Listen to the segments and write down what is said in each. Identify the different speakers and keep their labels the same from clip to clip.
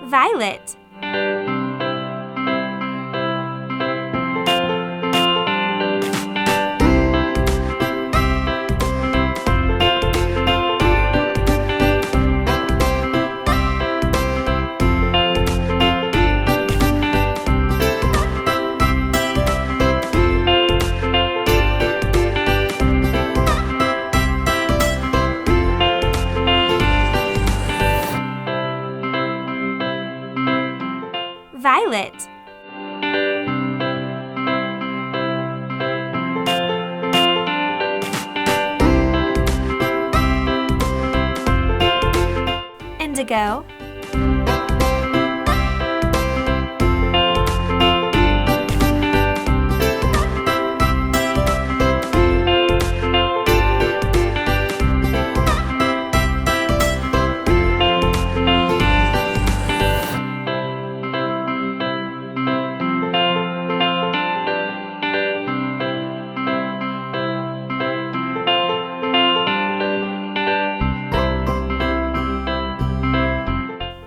Speaker 1: Violet. Violet. Indigo.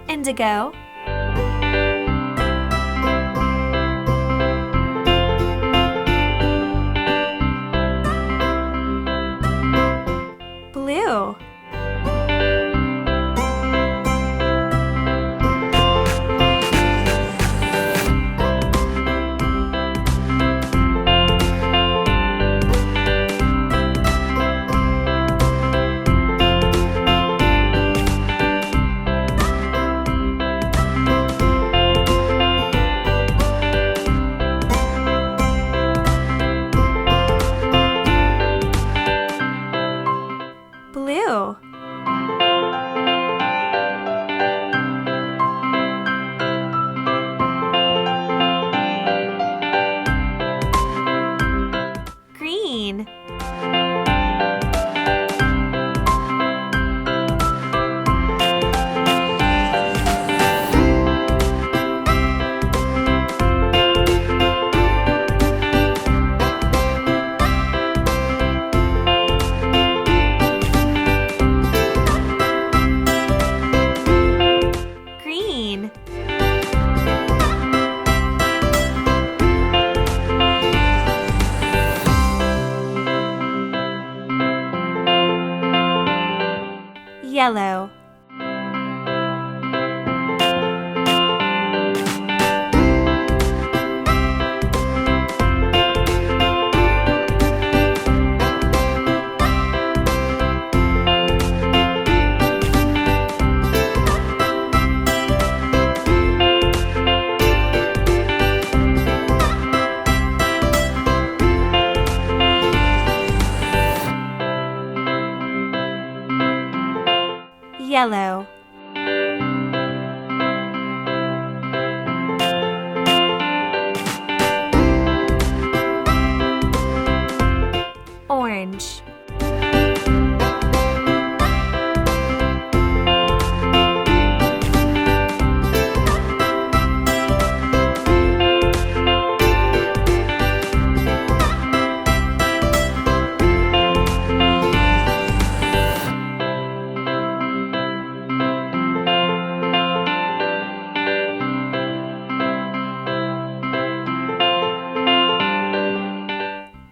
Speaker 1: Indigo. Blue. Blue. Green. Green. Yellow. Yellow. Orange.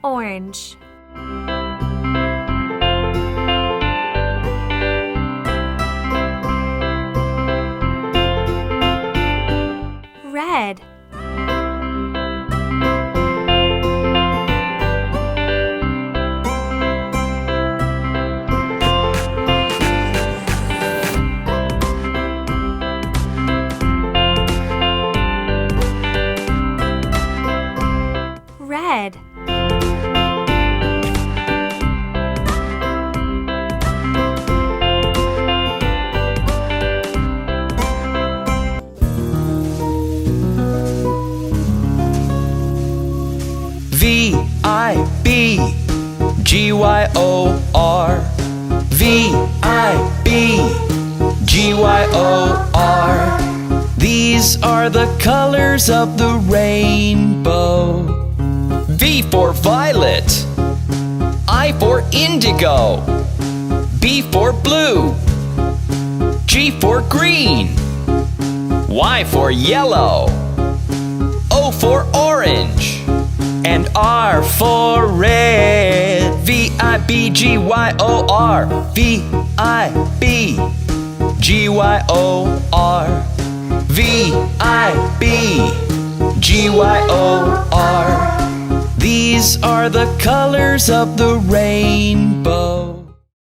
Speaker 1: Orange. Red. Red.
Speaker 2: V-I-B-G-Y-O-R V-I-B-G-Y-O-R These are the colors of the rainbow. V for violet, I for indigo, B for blue, G for green, Y for yellow. O for orange. And R for red. V-I-B-G-Y-O-R. V-I-B-G-Y-O-R. V-I-B-G-Y-O-R. These are the colors of the rainbow.